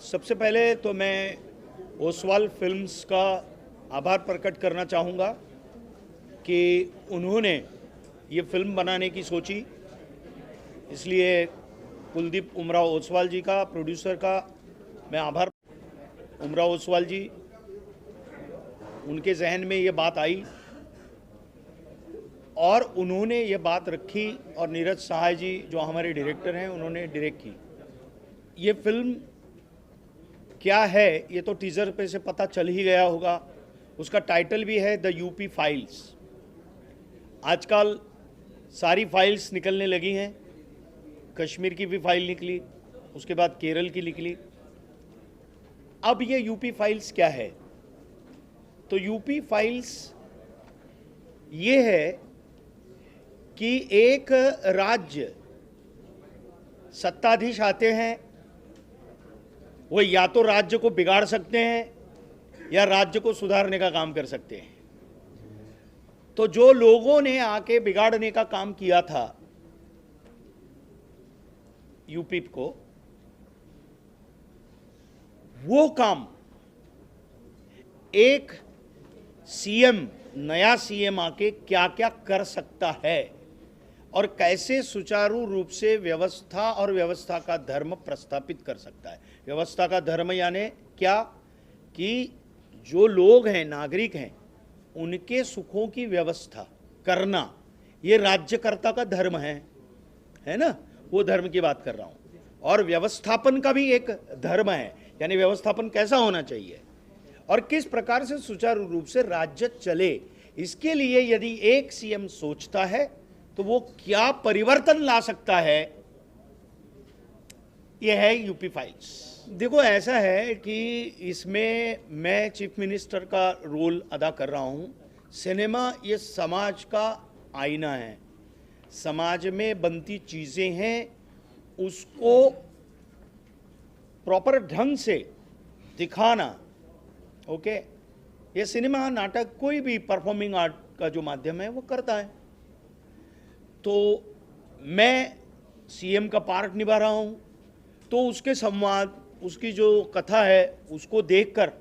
सबसे पहले तो मैं ओसवाल फिल्म्स का आभार प्रकट करना चाहूँगा कि उन्होंने ये फिल्म बनाने की सोची। इसलिए कुलदीप उमराव ओसवाल जी का, प्रोड्यूसर का मैं आभार। उमराव ओसवाल जी, उनके जहन में ये बात आई और उन्होंने ये बात रखी और नीरज सहाय जी जो हमारे डायरेक्टर हैं उन्होंने डायरेक्ट की। ये फिल्म क्या है ये तो टीज़र पे से पता चल ही गया होगा। उसका टाइटल भी है द यूपी फाइल्स। आजकल सारी फाइल्स निकलने लगी हैं। कश्मीर की भी फाइल निकली, उसके बाद केरल की निकली। अब ये यूपी फाइल्स क्या है? तो यूपी फाइल्स ये है कि एक राज्य सत्ताधीश आते हैं, वो या तो राज्य को बिगाड़ सकते हैं या राज्य को सुधारने का काम कर सकते हैं। तो जो लोगों ने आके बिगाड़ने का काम किया था यूपी को, वो काम एक सीएम, नया सीएम आके क्या क्या कर सकता है और कैसे सुचारू रूप से व्यवस्था और व्यवस्था का धर्म प्रस्थापित कर सकता है। व्यवस्था का धर्म यानी क्या? कि जो लोग हैं, नागरिक हैं, उनके सुखों की व्यवस्था करना ये राज्यकर्ता का धर्म है ना? वो धर्म की बात कर रहा हूँ। और व्यवस्थापन का भी एक धर्म है, यानी व्यवस्थापन कैसा होना चाहिए और किस प्रकार से सुचारू रूप से राज्य चले। इसके लिए यदि एक सीएम सोचता है तो वो क्या परिवर्तन ला सकता है, यह है यूपी फाइल्स। देखो, ऐसा है कि इसमें मैं चीफ मिनिस्टर का रोल अदा कर रहा हूँ। सिनेमा ये समाज का आईना है। समाज में बनती चीज़ें हैं, उसको प्रॉपर ढंग से दिखाना। ओके, ये सिनेमा, नाटक, कोई भी परफॉर्मिंग आर्ट का जो माध्यम है वो करता है। तो मैं सीएम का पार्ट निभा रहा हूँ, तो उसके संवाद, उसकी जो कथा है उसको देखकर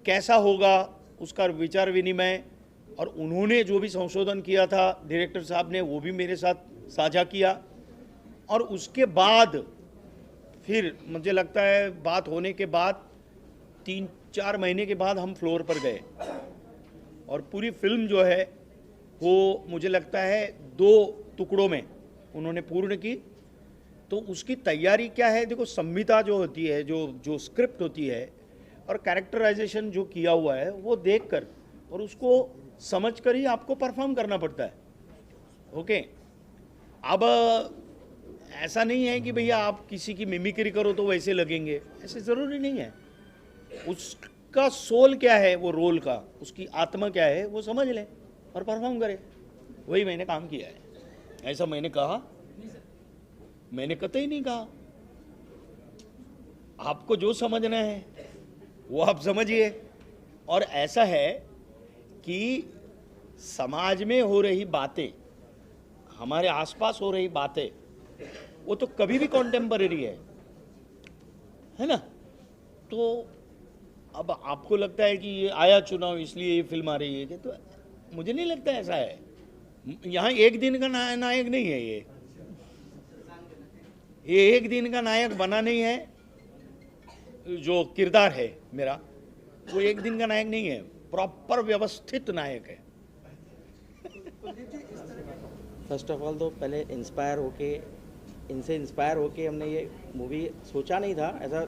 कैसा होगा उसका विचार विनिमय, और उन्होंने जो भी संशोधन किया था डायरेक्टर साहब ने वो भी मेरे साथ साझा किया। और उसके बाद फिर मुझे लगता है बात होने के बाद 3-4 महीने के बाद हम फ्लोर पर गए और पूरी फिल्म जो है वो मुझे लगता है 2 टुकड़ों में उन्होंने पूर्ण की। तो उसकी तैयारी क्या है? देखो, संहिता जो होती है, जो स्क्रिप्ट होती है और कैरेक्टराइजेशन जो किया हुआ है वो देखकर और उसको समझकर ही आपको परफॉर्म करना पड़ता है। ओके, अब ऐसा नहीं है कि भैया आप किसी की मिमिक्री करो तो वैसे लगेंगे, ऐसे ज़रूरी नहीं है। उसका सोल क्या है, वो रोल का, उसकी आत्मा क्या है, वो समझ लें और परफॉर्म करें। वही मैंने काम किया है। ऐसा मैंने कहा? मैंने कतई नहीं कहा। आपको जो समझना है वो आप समझिए। और ऐसा है कि समाज में हो रही बातें, हमारे आसपास हो रही बातें, वो तो कभी भी कॉन्टेम्पररी है ना? तो अब आपको लगता है कि ये आया चुनाव इसलिए ये फिल्म आ रही है, तो मुझे नहीं लगता ऐसा है। यहाँ एक दिन का नायक नहीं है ये एक दिन का नायक बना नहीं है। जो किरदार है मेरा, वो एक दिन का नायक नहीं है, प्रॉपर व्यवस्थित नायक है। फर्स्ट ऑफ ऑल तो पहले इनसे इंस्पायर होके हमने ये मूवी सोचा नहीं था, ऐसा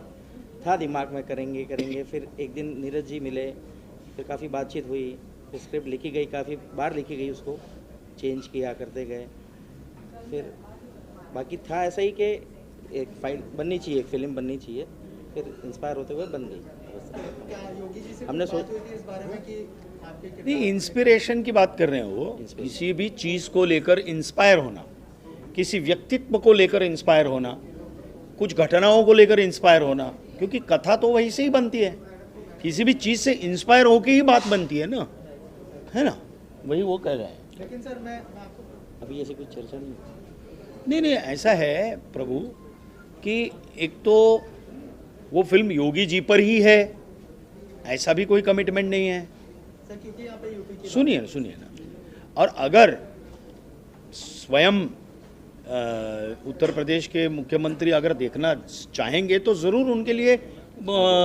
था दिमाग में करेंगे। फिर एक दिन नीरज जी मिले, फिर काफ़ी बातचीत हुई, फिर स्क्रिप्ट लिखी गई, काफ़ी बार लिखी गई, उसको चेंज किया करते गए। फिर बाकी था ऐसा ही कि एक फाइल बननी चाहिए, एक फिल्म बननी चाहिए, फिर इंस्पायर होते हुए बन गई। हमने इस बारे में कि नहीं, इंस्पिरेशन की बात कर रहे हैं वो, किसी भी चीज़ को लेकर इंस्पायर होना, किसी व्यक्तित्व को लेकर इंस्पायर होना, कुछ घटनाओं को लेकर इंस्पायर होना, क्योंकि कथा तो वही से ही बनती है। किसी भी चीज़ से इंस्पायर होकर ही बात बनती है ना, है ना? वही वो कह रहे हैं। लेकिन सर मैं आपको अभी ऐसी कुछ चर्चा नहीं। नहीं, ऐसा है प्रभु कि एक तो वो फिल्म योगी जी पर ही है, ऐसा भी कोई कमिटमेंट नहीं है। सर क्योंकि यहाँ पे यूपी की सुनिए ना, और अगर स्वयं उत्तर प्रदेश के मुख्यमंत्री अगर देखना चाहेंगे तो ज़रूर उनके लिए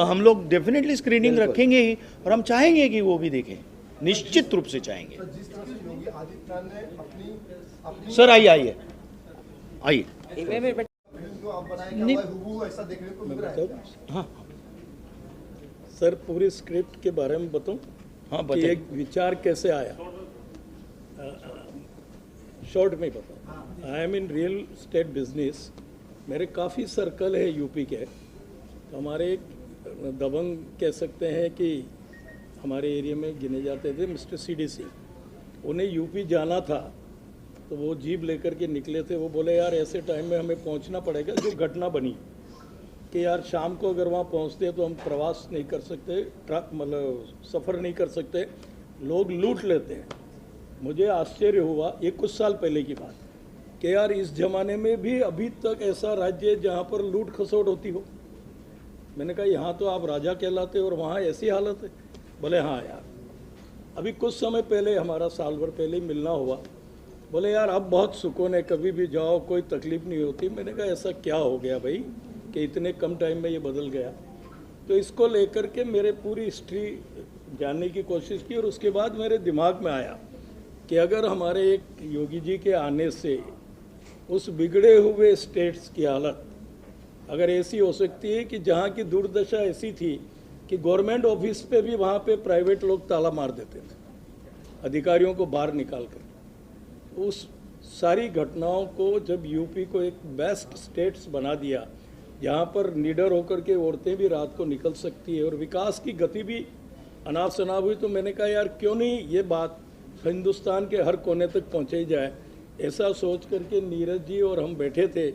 हम लोग डेफिनेटली स्क्रीनिंग रखेंगे ही, और हम चाहेंगे कि वो भी देखें, निश्चित रूप से चाहेंगे। जिस तरह से योगी आदित्यनाथ ने अपनी सर आइए फिल्म जो आप बनाएंगे हुबहू ऐसा देखने को मिल रहा है। हाँ सर पूरी स्क्रिप्ट के बारे में बताऊं हाँ कि बताइए। एक विचार कैसे आया, शॉर्ट में बताऊं। I am in real estate business, मेरे काफ़ी सर्कल है यूपी के, तो हमारे एक दबंग कह सकते हैं कि हमारे एरिया में गिने जाते थे मिस्टर सीडी सिंह। उन्हें यूपी जाना था तो वो जीप लेकर के निकले थे। वो बोले यार ऐसे टाइम में हमें पहुंचना पड़ेगा, जो घटना बनी कि यार शाम को अगर वहाँ पहुँचते तो हम प्रवास नहीं कर सकते, ट्रक मतलब सफ़र नहीं कर सकते, लोग लूट लेते हैं। मुझे आश्चर्य हुआ, ये कुछ साल पहले की बात, कि यार इस ज़माने में भी अभी तक ऐसा राज्य है जहाँ पर लूट खसोट होती हो। मैंने कहा यहाँ तो आप राजा कहलाते और वहाँ ऐसी हालत है। बोले हाँ यार, अभी कुछ समय पहले हमारा साल भर पहले ही मिलना हुआ। बोले यार अब बहुत सुकून है, कभी भी जाओ कोई तकलीफ़ नहीं होती। मैंने कहा ऐसा क्या हो गया भाई कि इतने कम टाइम में ये बदल गया। तो इसको लेकर के मेरे पूरी हिस्ट्री जानने की कोशिश की, और उसके बाद मेरे दिमाग में आया कि अगर हमारे एक योगी जी के आने से उस बिगड़े हुए स्टेट्स की हालत अगर ऐसी हो सकती है कि जहाँ की दुर्दशा ऐसी थी कि गवर्नमेंट ऑफिस पे भी वहाँ पे प्राइवेट लोग ताला मार देते थे अधिकारियों को बाहर निकाल कर, उस सारी घटनाओं को जब यूपी को एक बेस्ट स्टेट्स बना दिया जहाँ पर निडर होकर के औरतें भी रात को निकल सकती है और विकास की गति भी अनाप शनाप हुई, तो मैंने कहा यार क्यों नहीं ये बात हिंदुस्तान के हर कोने तक पहुँचाई जाए। ऐसा सोच करके नीरज जी और हम बैठे थे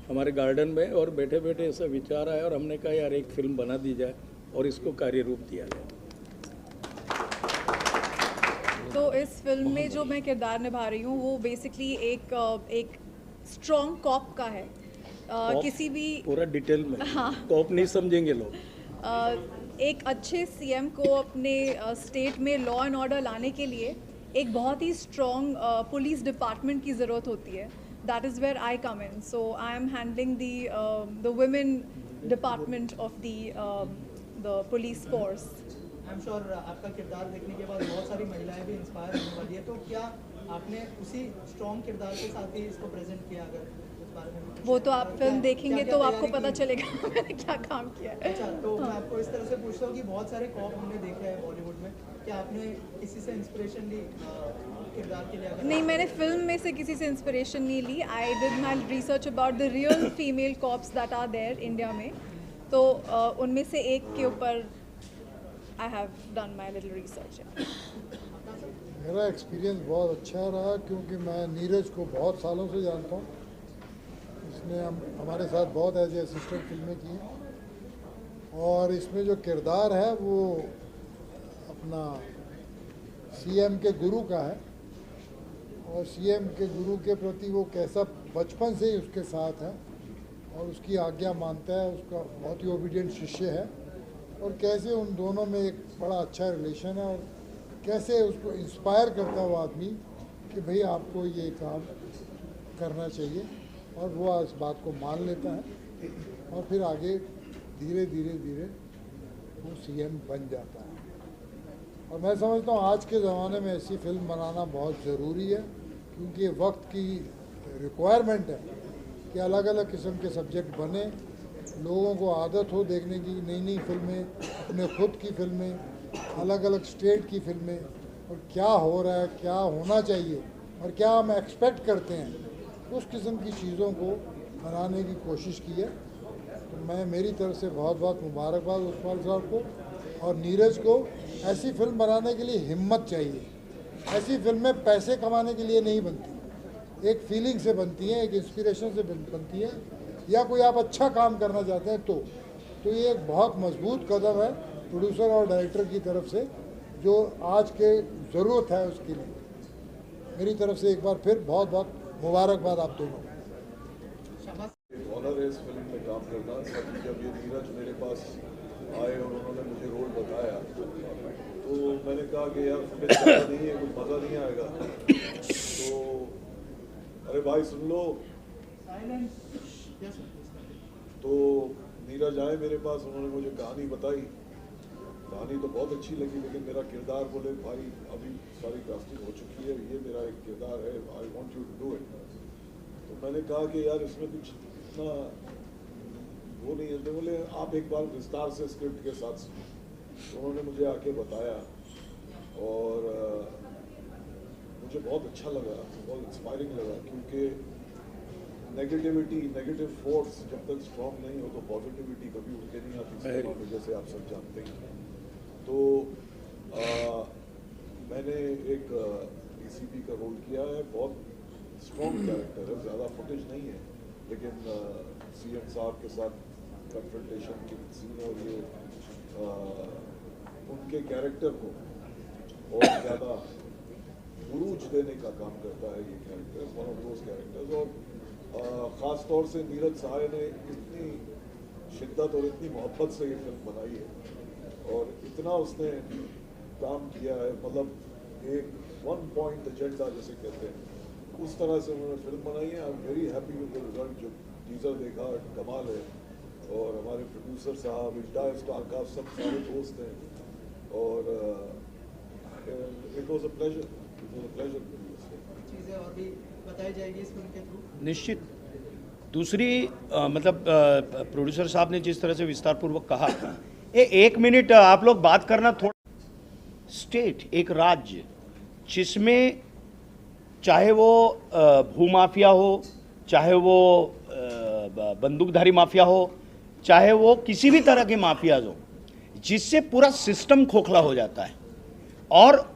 हमारे गार्डन में, और बैठे बैठे ऐसा विचार आया और हमने कहा यार एक फिल्म बना दी जाए और इसको कार्य रूप दिया जाए। तो इस फिल्म में जो मैं किरदार निभा रही हूँ वो बेसिकली एक स्ट्रॉन्ग कॉप का है। किसी भी पूरा डिटेल में, हाँ। कॉप नहीं समझेंगे लोग। एक अच्छे सीएम को अपने स्टेट में लॉ एंड ऑर्डर लाने के लिए एक बहुत ही स्ट्रॉन्ग पुलिस डिपार्टमेंट की ज़रूरत होती है। That is where I come in. So I am handling the women department of the police force. I am sure आपका किरदार देखने के बाद बहुत सारी महिलाएं भी इंस्पायर होने वाली है, तो क्या आपने उसी स्ट्रॉन्ग किरदार के साथ ही इसको प्रेजेंट किया? अगर उस बारे में भी कुछ वो तो आप फिल्म क्या- देखेंगे क्या-क्या तो आपको तैयारी पता की? चलेगा मैंने क्या काम किया है। अच्छा, तो मैं आपको इस तरह से पूछता हूँ कि बहुत सारे कॉप हमने देखे हैं बॉलीवुड में, क्या आपने किसी से इंस्पिरेशन ली किरदार के लिए? अगर नहीं, मैंने फिल्म में से किसी से इंस्पिरेशन नहीं ली। I did my research about the real female cops that are there India में, तो उनमें से एक के ऊपर I have done my little research. मेरा एक्सपीरियंस बहुत अच्छा रहा क्योंकि मैं नीरज को बहुत सालों से जानता हूँ। इसने हमारे साथ बहुत एज ए असिस्टेंट फिल्में की हैं, और इसमें जो किरदार है वो अपना सीएम के गुरु का है, और सीएम के गुरु के प्रति वो कैसा बचपन से ही उसके साथ है और उसकी आज्ञा मानता है, उसका बहुत ही ओबीडियंट शिष्य है, और कैसे उन दोनों में एक बड़ा अच्छा रिलेशन है, और कैसे उसको इंस्पायर करता है वो आदमी कि भाई आपको ये काम करना चाहिए, और वो इस बात को मान लेता है और फिर आगे धीरे धीरे धीरे वो सीएम बन जाता है। और मैं समझता हूँ आज के ज़माने में ऐसी फिल्म बनाना बहुत ज़रूरी है, क्योंकि ये वक्त की रिक्वायरमेंट है कि अलग अलग किस्म के सब्जेक्ट बने, लोगों को आदत हो देखने की नई नई फिल्में, अपने खुद की फिल्में, अलग अलग स्टेट की फिल्में, और क्या हो रहा है, क्या होना चाहिए और क्या हम एक्सपेक्ट करते हैं, उस किस्म की चीज़ों को बनाने की कोशिश की है। तो मैं मेरी तरफ से बहुत बहुत मुबारकबाद उस्मान साहब को और नीरज को। ऐसी फिल्म बनाने के लिए हिम्मत चाहिए। ऐसी फिल्में पैसे कमाने के लिए नहीं बनती, एक फीलिंग से बनती हैं, एक इंस्पिरेशन से बनती हैं, या कोई आप अच्छा काम करना चाहते हैं तो ये एक बहुत मजबूत कदम है प्रोड्यूसर और डायरेक्टर की तरफ से, जो आज के ज़रूरत है उसके लिए। मेरी तरफ से एक बार फिर बहुत बहुत मुबारकबाद आप दोनों। ऑनर है इस फिल्म में काम बोलना। अभी जब ये नीरज मेरे पास आए और उन्होंने मुझे रोल बताया तो मैंने कहा कि यार फुटेज ज़्यादा नहीं है, कुछ मज़ा नहीं आएगा। तो अरे भाई सुन लो। तो नीरज आए मेरे पास, उन्होंने मुझे कहानी बताई। कहानी तो बहुत अच्छी लगी, लेकिन मेरा किरदार, बोले भाई अभी सारी कास्टिंग हो चुकी है, ये मेरा एक किरदार है, I want you to do it. तो मैंने कहा कि यार इसमें कुछ इतना वो नहीं है। तो बोले आप एक बार विस्तार से स्क्रिप्ट के साथ सुनो। तो उन्होंने मुझे आके बताया और मुझे बहुत अच्छा लगा, बहुत इंस्पायरिंग लगा, क्योंकि नेगेटिव फोर्स जब तक स्ट्रॉन्ग नहीं हो तो पॉजिटिविटी कभी उठ के नहीं आती सिनेमा में, जैसे आप सब जानते हैं। तो मैंने एक डीसीपी का रोल किया है, बहुत स्ट्रॉन्ग कैरेक्टर है, ज़्यादा फुटेज नहीं है, लेकिन सीएम साहब के साथ कन्फ्रंटेशन की सीन और ये उनके कैरेक्टर को और ज़्यादा उरूज देने का काम करता है ये character, one of those characters. और ख़ास तौर से नीरज सहाय ने इतनी शिद्दत और इतनी मोहब्बत से ये फिल्म बनाई है और इतना उसने काम किया है, मतलब एक 1 पॉइंट एजेंडा जैसे कहते हैं, उस तरह से उन्होंने फिल्म बनाई है। I am very happy with the result. जो टीजर देखा कमाल है, और हमारे प्रोड्यूसर साहब, इंटायर स्टार कास्ट, सब सारे दोस्त हैं और इट वाज अ प्लेजर चीज़ें और भी बताई जाएगी इस फिल्म के थ्रू। निश्चित। दूसरी मतलब प्रोड्यूसर साहब ने जिस तरह से विस्तार पूर्वक कहा, एक मिनट आप लोग बात करना थोड़ा। स्टेट, एक राज्य जिसमें चाहे वो भूमाफिया हो, चाहे वो बंदूकधारी माफिया हो, चाहे वो किसी भी तरह के माफियाज हो, जिससे पूरा सिस्टम खोखला हो जाता है और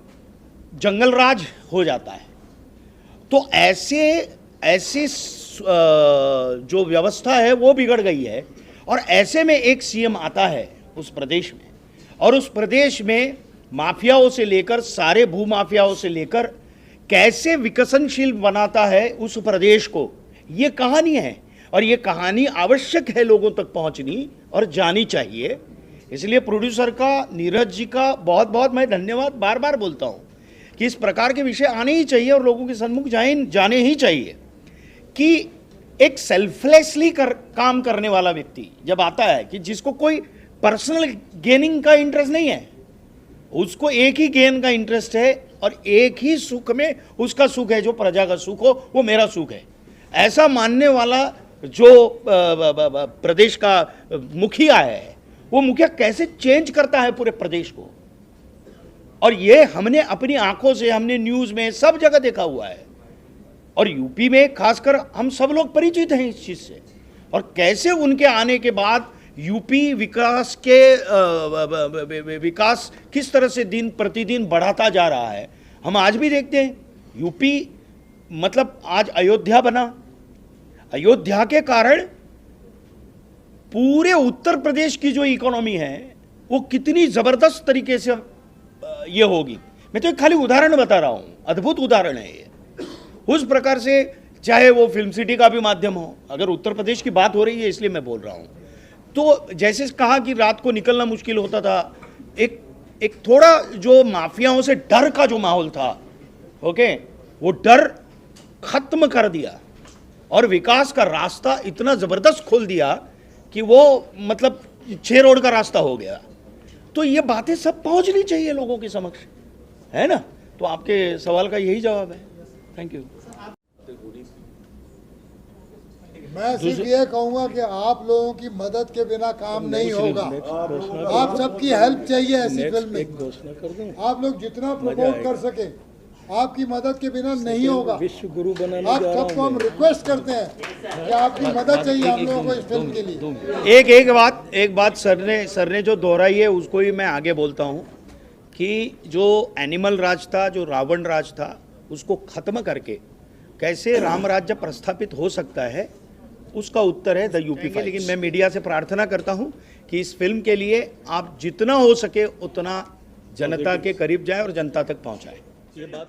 जंगल राज हो जाता है। तो ऐसे जो व्यवस्था है वो बिगड़ गई है। और ऐसे में एक सीएम आता है उस प्रदेश में, और उस प्रदेश में माफियाओं से लेकर सारे भूमाफियाओं से लेकर कैसे विकसनशील बनाता है उस प्रदेश को, ये कहानी है। और ये कहानी आवश्यक है लोगों तक पहुंचनी और जानी चाहिए। इसलिए प्रोड्यूसर का, नीरज जी का बहुत बहुत मैं धन्यवाद बार बार बोलता हूं कि इस प्रकार के विषय आने ही चाहिए और लोगों के सन्मुख जाने ही चाहिए कि एक सेल्फलेसली काम करने वाला व्यक्ति जब आता है, कि जिसको कोई पर्सनल गेनिंग का इंटरेस्ट नहीं है, उसको एक ही गेन का इंटरेस्ट है और एक ही सुख में उसका सुख है, जो प्रजा का सुख हो वो मेरा सुख है, ऐसा मानने वाला जो प्रदेश का मुखिया है, वो मुखिया कैसे चेंज करता है पूरे प्रदेश को। और ये हमने अपनी आंखों से, हमने न्यूज़ में सब जगह देखा हुआ है, और यूपी में खासकर हम सब लोग परिचित हैं इस चीज़ से। और कैसे उनके आने के बाद यूपी विकास किस तरह से दिन प्रतिदिन बढ़ाता जा रहा है, हम आज भी देखते हैं। यूपी मतलब आज अयोध्या बना, अयोध्या के कारण पूरे उत्तर प्रदेश की जो इकोनॉमी है वो कितनी ज़बरदस्त तरीके से ये होगी। मैं तो एक खाली उदाहरण बता रहा हूँ, अद्भुत उदाहरण है ये। उस प्रकार से चाहे वो फिल्म सिटी का भी माध्यम हो, अगर उत्तर प्रदेश की बात हो रही है इसलिए मैं बोल रहा हूँ। तो जैसे कहा कि रात को निकलना मुश्किल होता था, एक थोड़ा जो माफियाओं से डर का जो माहौल था, ओके, वो डर खत्म कर दिया और विकास का रास्ता इतना ज़बरदस्त खोल दिया कि वो मतलब 6 रोड का रास्ता हो गया। तो ये बातें सब पहुंचनी चाहिए लोगों के समक्ष, है ना। तो आपके सवाल का यही जवाब है। Thank you. मैं सिर्फ ये कहूँगा कि आप लोगों की मदद के बिना काम नहीं होगा। आप सबकी हेल्प चाहिए ऐसी फिल्म में। एक घोषणा कर दूं, आप लोग जितना प्रमोट कर सके, आपकी मदद के बिना नहीं होगा। विश्व गुरु बनाने आप जा रहा सबको हूं हम मैं। रिक्वेस्ट करते हैं कि आपकी मदद चाहिए हम लोगों को इस फिल्म के लिए। एक बात सर ने जो दोहराई है उसको ही मैं आगे बोलता हूँ कि जो एनिमल राज था, जो रावण राज था, उसको खत्म करके कैसे राम राज्य प्रस्थापित हो सकता है, उसका उत्तर है द यूपी फाइल्स। लेकिन मैं मीडिया से प्रार्थना करता हूं कि इस फिल्म के लिए आप जितना हो सके उतना जनता के करीब जाए और जनता तक पहुंचाए। ये बात